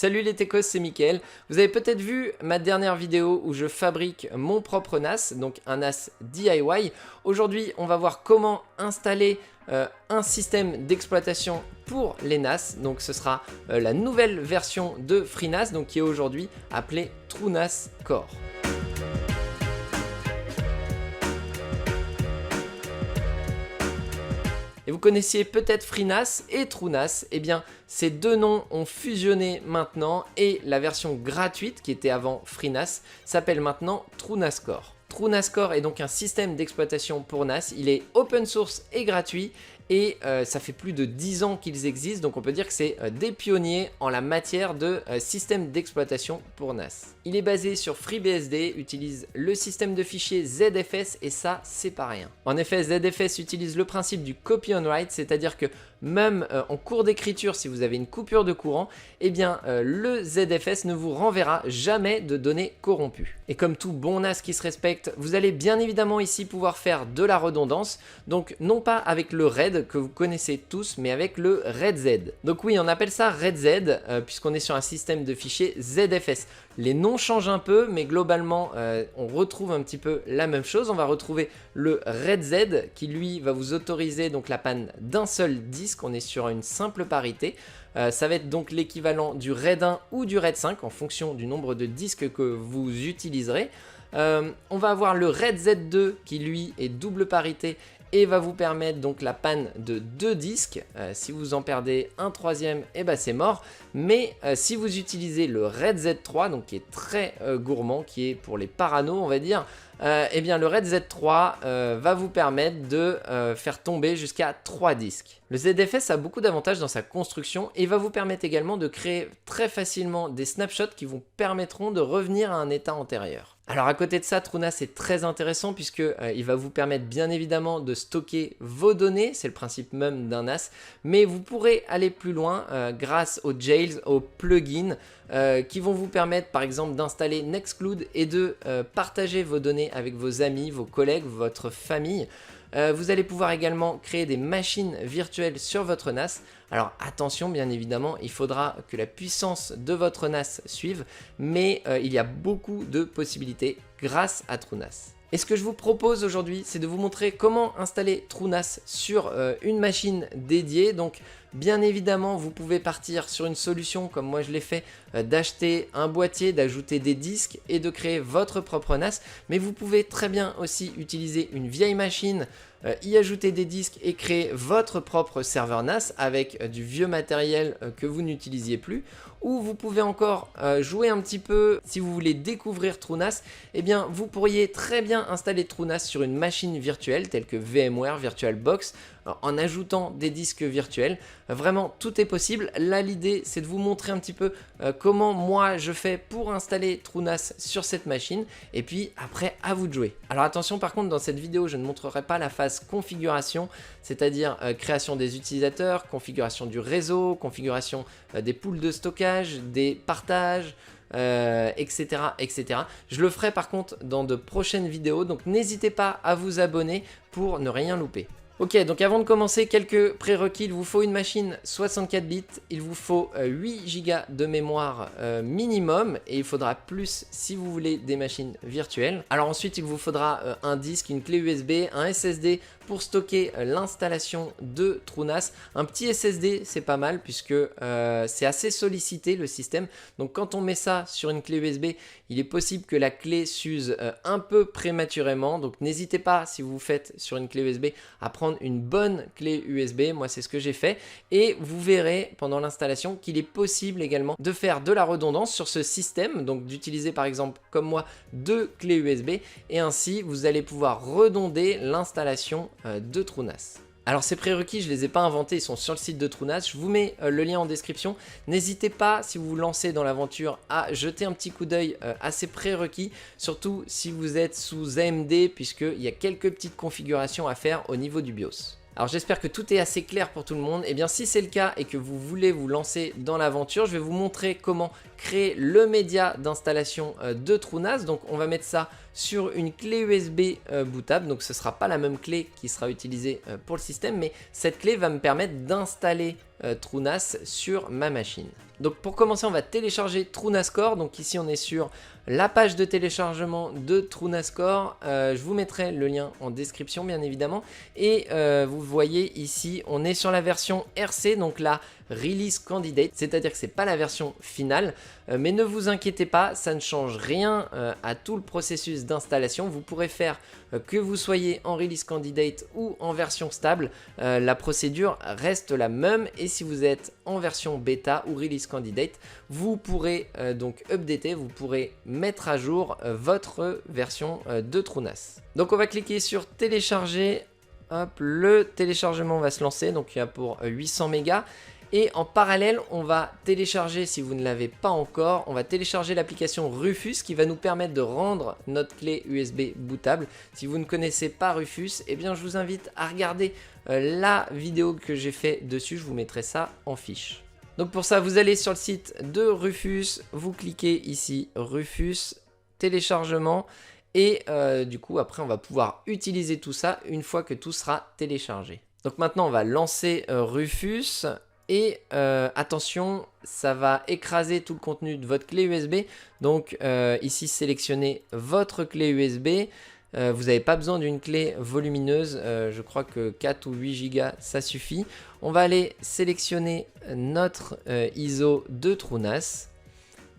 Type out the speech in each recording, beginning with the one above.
Salut les techos, c'est Mickaël. Vous avez peut-être vu ma dernière vidéo où je fabrique mon propre NAS, donc un NAS DIY. Aujourd'hui, on va voir comment installer un système d'exploitation pour les NAS. Donc ce sera la nouvelle version de FreeNAS, donc qui est aujourd'hui appelée TrueNAS Core. Et vous connaissiez peut-être FreeNAS et TrueNAS, et bien ces deux noms ont fusionné maintenant et la version gratuite qui était avant FreeNAS s'appelle maintenant TrueNAS Core. TrueNAS Core est donc un système d'exploitation pour NAS, il est open source et gratuit et ça fait plus de 10 ans qu'ils existent, donc on peut dire que c'est des pionniers en la matière de système d'exploitation pour NAS. Il est basé sur FreeBSD, utilise le système de fichiers ZFS et ça c'est pas rien. En effet, ZFS utilise le principe du copy on write, c'est-à-dire que même en cours d'écriture, si vous avez une coupure de courant, eh bien le ZFS ne vous renverra jamais de données corrompues. Et comme tout bon NAS qui se respecte, vous allez bien évidemment ici pouvoir faire de la redondance, donc non pas avec le RAID que vous connaissez tous, mais avec le RAID-Z. Donc oui, on appelle ça RAID-Z puisqu'on est sur un système de fichiers ZFS. Les noms changent un peu, mais globalement, on retrouve un petit peu la même chose. On va retrouver le RAID-Z qui lui va vous autoriser donc la panne d'un seul disque. On est sur une simple parité. Ça va être donc l'équivalent du RAID 1 ou du RAID 5 en fonction du nombre de disques que vous utiliserez. On va avoir le RAID-Z2 qui lui est double parité et va vous permettre donc la panne de 2 disques. Si vous en perdez un troisième, et ben c'est mort. Mais si vous utilisez le RAID-Z3, donc qui est très gourmand, qui est pour les paranos on va dire, eh bien le RAID-Z3 va vous permettre de faire tomber jusqu'à 3 disques. Le ZFS a beaucoup d'avantages dans sa construction et va vous permettre également de créer très facilement des snapshots qui vous permettront de revenir à un état antérieur. Alors à côté de ça, TrueNAS est très intéressant puisque il va vous permettre bien évidemment de stocker vos données, c'est le principe même d'un NAS, mais vous pourrez aller plus loin grâce aux jails, aux plugins qui vont vous permettre par exemple d'installer Nextcloud et de partager vos données avec vos amis, vos collègues, votre famille. Vous allez pouvoir également créer des machines virtuelles sur votre NAS. Alors attention, bien évidemment, il faudra que la puissance de votre NAS suive, mais il y a beaucoup de possibilités grâce à TrueNAS. Et ce que je vous propose aujourd'hui, c'est de vous montrer comment installer TrueNAS sur une machine dédiée. Donc bien évidemment, vous pouvez partir sur une solution comme moi je l'ai fait, d'acheter un boîtier, d'ajouter des disques et de créer votre propre NAS. Mais vous pouvez très bien aussi utiliser une vieille machine, y ajouter des disques et créer votre propre serveur NAS avec du vieux matériel que vous n'utilisiez plus. Ou vous pouvez encore jouer un petit peu, si vous voulez découvrir TrueNAS, eh bien vous pourriez très bien installer TrueNAS sur une machine virtuelle telle que VMware, VirtualBox, en ajoutant des disques virtuels. Vraiment tout est possible. Là l'idée c'est de vous montrer un petit peu comment moi je fais pour installer TrueNAS sur cette machine et puis après à vous de jouer. Alors attention, par contre dans cette vidéo je ne montrerai pas la phase configuration, c'est-à-dire création des utilisateurs, configuration du réseau, configuration des pools de stockage, des partages, etc., etc. Je le ferai par contre dans de prochaines vidéos, donc n'hésitez pas à vous abonner pour ne rien louper. Ok, donc avant de commencer, quelques prérequis. Il vous faut une machine 64 bits, il vous faut 8 Go de mémoire minimum et il faudra plus si vous voulez des machines virtuelles. Alors ensuite, il vous faudra un disque, une clé USB, un SSD pour stocker l'installation de TrueNAS. Un petit SSD, c'est pas mal puisque c'est assez sollicité le système. Donc quand on met ça sur une clé USB, il est possible que la clé s'use un peu prématurément. Donc n'hésitez pas, si vous faites sur une clé USB, à prendre une bonne clé USB. Moi c'est ce que j'ai fait et vous verrez pendant l'installation qu'il est possible également de faire de la redondance sur ce système, donc d'utiliser par exemple comme moi 2 clés USB et ainsi vous allez pouvoir redonder l'installation de TrueNAS. Alors ces prérequis, je ne les ai pas inventés, ils sont sur le site de TrueNAS, je vous mets le lien en description. N'hésitez pas, si vous vous lancez dans l'aventure, à jeter un petit coup d'œil à ces prérequis, surtout si vous êtes sous AMD, puisqu'il y a quelques petites configurations à faire au niveau du BIOS. Alors j'espère que tout est assez clair pour tout le monde. Et bien si c'est le cas et que vous voulez vous lancer dans l'aventure, je vais vous montrer comment créer le média d'installation de TrueNAS. Donc on va mettre ça sur une clé USB bootable. Donc ce ne sera pas la même clé qui sera utilisée pour le système, mais cette clé va me permettre d'installer TrueNAS sur ma machine. Donc pour commencer, on va télécharger TrueNAS Core. Donc ici, on est sur la page de téléchargement de TrueNAS Core. Je vous mettrai le lien en description, bien évidemment. Et vous voyez ici, on est sur la version RC, donc la Release Candidate, c'est-à-dire que c'est pas la version finale. Mais ne vous inquiétez pas, ça ne change rien à tout le processus d'installation. Vous pourrez faire que vous soyez en Release Candidate ou en version stable, la procédure reste la même. Et si vous êtes en version bêta ou Release Candidate, vous pourrez donc updater, vous pourrez mettre à jour votre version de TrueNAS. Donc on va cliquer sur télécharger. Hop, le téléchargement va se lancer, donc il y a pour 800 mégas. Et en parallèle, on va télécharger, si vous ne l'avez pas encore, on va télécharger l'application Rufus qui va nous permettre de rendre notre clé USB bootable. Si vous ne connaissez pas Rufus, eh bien je vous invite à regarder la vidéo que j'ai fait dessus, je vous mettrai ça en fiche. Donc pour ça, vous allez sur le site de Rufus, vous cliquez ici Rufus, téléchargement. Et du coup, après, on va pouvoir utiliser tout ça une fois que tout sera téléchargé. Donc maintenant, on va lancer Rufus. Et attention, ça va écraser tout le contenu de votre clé USB. Donc ici, sélectionnez votre clé USB. Vous n'avez pas besoin d'une clé volumineuse. Je crois que 4 ou 8 Go, ça suffit. On va aller sélectionner notre ISO de TrueNAS.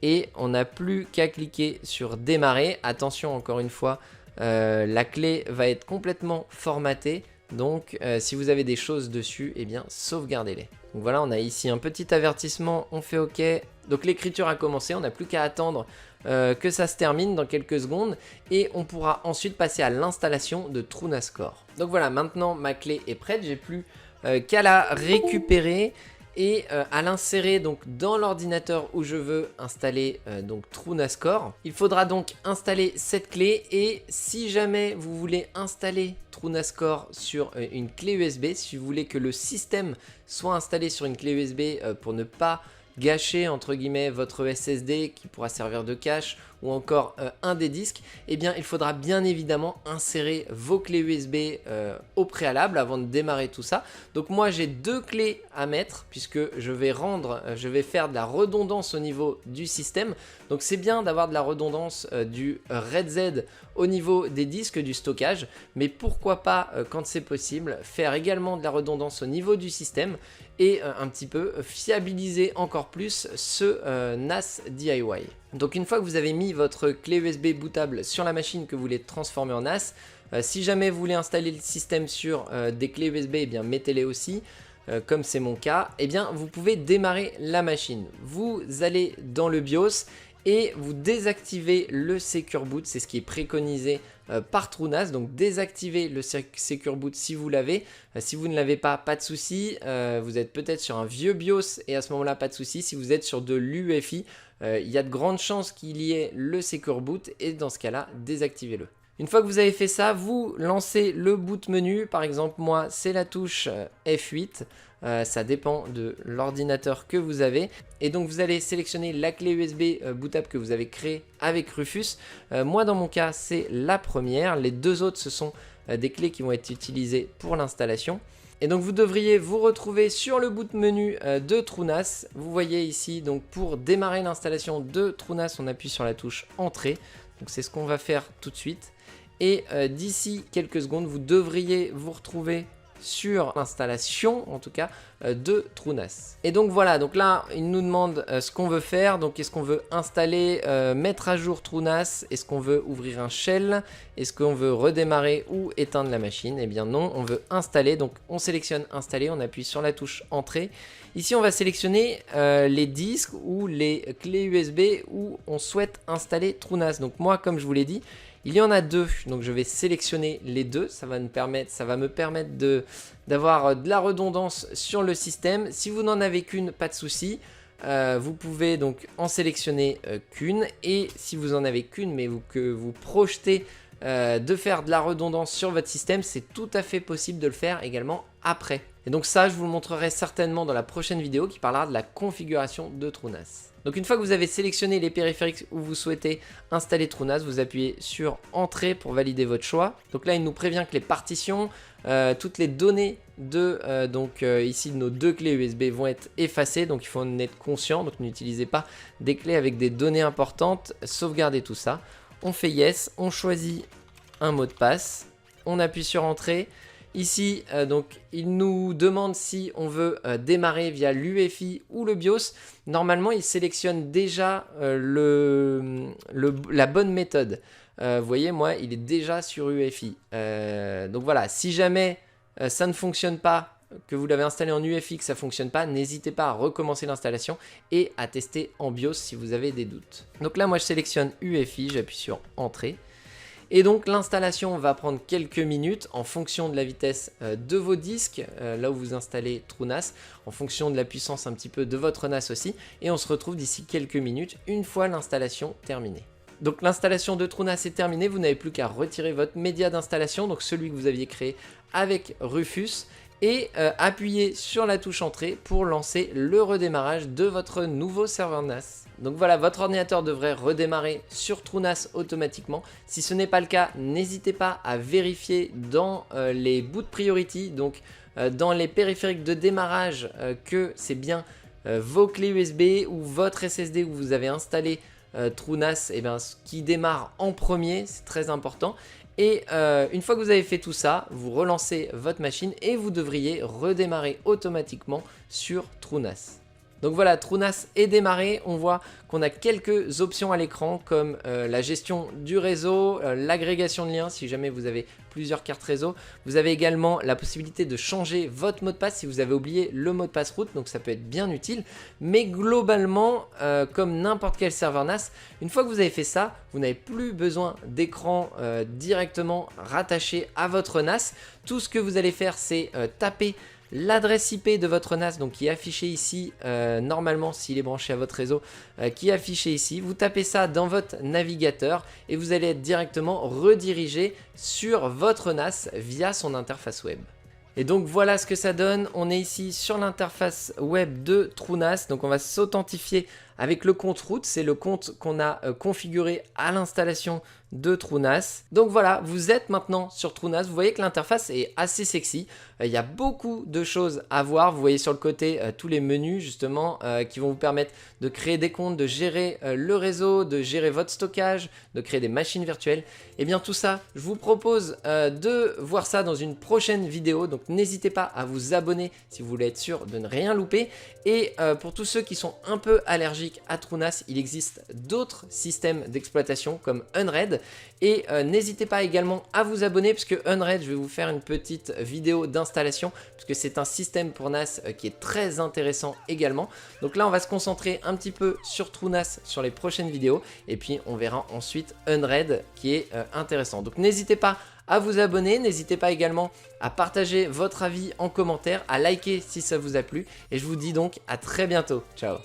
Et on n'a plus qu'à cliquer sur démarrer. Attention, encore une fois, la clé va être complètement formatée. Donc si vous avez des choses dessus, eh bien sauvegardez-les. Donc voilà, on a ici un petit avertissement, on fait OK. Donc l'écriture a commencé, on n'a plus qu'à attendre que ça se termine dans quelques secondes. Et on pourra ensuite passer à l'installation de TrueNAS Core. Donc voilà, maintenant ma clé est prête, j'ai plus qu'à la récupérer. Et à l'insérer donc dans l'ordinateur où je veux installer donc TrueNAS Core. Il faudra donc installer cette clé et si jamais vous voulez installer TrueNAS Core sur une clé USB, si vous voulez que le système soit installé sur une clé USB pour ne pas gâcher entre guillemets votre SSD qui pourra servir de cache ou encore un des disques, eh bien il faudra bien évidemment insérer vos clés USB au préalable avant de démarrer tout ça. Donc moi j'ai deux clés à mettre puisque je vais faire de la redondance au niveau du système. Donc c'est bien d'avoir de la redondance du RAID Z au niveau des disques du stockage, mais pourquoi pas quand c'est possible faire également de la redondance au niveau du système et un petit peu fiabiliser encore plus ce NAS DIY. Donc une fois que vous avez mis votre clé USB bootable sur la machine que vous voulez transformer en NAS, si jamais vous voulez installer le système sur des clés USB, eh bien mettez-les aussi. Comme c'est mon cas, eh bien vous pouvez démarrer la machine. Vous allez dans le BIOS et vous désactivez le Secure Boot, c'est ce qui est préconisé par TrueNAS. Donc désactivez le Secure Boot si vous l'avez. Si vous ne l'avez pas, pas de souci. Vous êtes peut-être sur un vieux BIOS et à ce moment-là, pas de souci. Si vous êtes sur de l'UEFI, il y a de grandes chances qu'il y ait le Secure Boot et dans ce cas-là, désactivez-le. Une fois que vous avez fait ça, vous lancez le boot menu. Par exemple, moi, c'est la touche F8. Ça dépend de l'ordinateur que vous avez. Et donc, vous allez sélectionner la clé USB bootable que vous avez créée avec Rufus. Moi, dans mon cas, c'est la première. Les deux autres, ce sont des clés qui vont être utilisées pour l'installation. Et donc, vous devriez vous retrouver sur le boot menu de TrueNAS. Vous voyez ici, donc pour démarrer l'installation de TrueNAS, on appuie sur la touche Entrée. Donc, c'est ce qu'on va faire tout de suite. Et d'ici quelques secondes, vous devriez vous retrouver sur l'installation, en tout cas, de TrueNAS. Et donc voilà, donc là, il nous demande ce qu'on veut faire. Donc est-ce qu'on veut installer, mettre à jour TrueNAS? Est-ce qu'on veut ouvrir un shell? Est-ce qu'on veut redémarrer ou éteindre la machine? Eh bien non, on veut installer. Donc on sélectionne installer, on appuie sur la touche entrée. Ici, on va sélectionner les disques ou les clés USB où on souhaite installer TrueNAS. Donc moi, comme je vous l'ai dit, il y en a deux, donc je vais sélectionner les deux. Ça va me permettre d'avoir de la redondance sur le système. Si vous n'en avez qu'une, pas de souci. Vous pouvez donc en sélectionner qu'une. Et si vous en avez qu'une, mais que vous projetez de faire de la redondance sur votre système, c'est tout à fait possible de le faire également après. Et donc ça, je vous le montrerai certainement dans la prochaine vidéo qui parlera de la configuration de TrueNAS. Donc une fois que vous avez sélectionné les périphériques où vous souhaitez installer TrueNAS, vous appuyez sur Entrée pour valider votre choix. Donc là, il nous prévient que les partitions, toutes les données de ici de nos deux clés USB vont être effacées, donc il faut en être conscient. Donc n'utilisez pas des clés avec des données importantes, sauvegardez tout ça. On fait Yes, on choisit un mot de passe, on appuie sur Entrée. Ici, donc, il nous demande si on veut démarrer via l'UEFI ou le BIOS. Normalement, il sélectionne déjà la bonne méthode. Vous voyez, moi, il est déjà sur UEFI. Donc voilà, si jamais ça ne fonctionne pas, que vous l'avez installé en UEFI, que ça ne fonctionne pas, n'hésitez pas à recommencer l'installation et à tester en BIOS si vous avez des doutes. Donc là, moi, je sélectionne UEFI, j'appuie sur Entrée. Et donc l'installation va prendre quelques minutes en fonction de la vitesse de vos disques, là où vous installez TrueNAS, en fonction de la puissance un petit peu de votre NAS aussi. Et on se retrouve d'ici quelques minutes, une fois l'installation terminée. Donc l'installation de TrueNAS est terminée, vous n'avez plus qu'à retirer votre média d'installation, donc celui que vous aviez créé avec Rufus, et appuyer sur la touche Entrée pour lancer le redémarrage de votre nouveau serveur NAS. Donc voilà, votre ordinateur devrait redémarrer sur TrueNAS automatiquement. Si ce n'est pas le cas, n'hésitez pas à vérifier dans les boot priority, donc dans les périphériques de démarrage, que c'est bien vos clés USB ou votre SSD où vous avez installé TrueNAS qui démarre en premier, c'est très important. Et une fois que vous avez fait tout ça, vous relancez votre machine et vous devriez redémarrer automatiquement sur TrueNAS. Donc voilà, TrueNAS est démarré, on voit qu'on a quelques options à l'écran comme la gestion du réseau, l'agrégation de liens si jamais vous avez plusieurs cartes réseau. Vous avez également la possibilité de changer votre mot de passe si vous avez oublié le mot de passe root, donc ça peut être bien utile. Mais globalement, comme n'importe quel serveur NAS, une fois que vous avez fait ça, vous n'avez plus besoin d'écran directement rattaché à votre NAS. Tout ce que vous allez faire, c'est taper l'adresse IP de votre NAS, donc qui est affichée ici, normalement s'il est branché à votre réseau, qui est affiché ici. Vous tapez ça dans votre navigateur et vous allez être directement redirigé sur votre NAS via son interface web. Et donc voilà ce que ça donne, on est ici sur l'interface web de TrueNAS, donc on va s'authentifier avec le compte root, c'est le compte qu'on a configuré à l'installation de TrueNAS. Donc voilà, vous êtes maintenant sur TrueNAS, vous voyez que l'interface est assez sexy, il y a beaucoup de choses à voir, vous voyez sur le côté tous les menus justement qui vont vous permettre de créer des comptes, de gérer le réseau, de gérer votre stockage, de créer des machines virtuelles. Et bien tout ça, je vous propose de voir ça dans une prochaine vidéo, donc n'hésitez pas à vous abonner si vous voulez être sûr de ne rien louper. Et pour tous ceux qui sont un peu allergiques à TrueNAS, il existe d'autres systèmes d'exploitation comme Unraid. Et n'hésitez pas également à vous abonner puisque Unraid, je vais vous faire une petite vidéo d'installation puisque c'est un système pour NAS qui est très intéressant également. Donc là, on va se concentrer un petit peu sur TrueNAS sur les prochaines vidéos et puis on verra ensuite Unraid qui est intéressant. Donc n'hésitez pas à vous abonner, n'hésitez pas également à partager votre avis en commentaire, à liker si ça vous a plu et je vous dis donc à très bientôt. Ciao.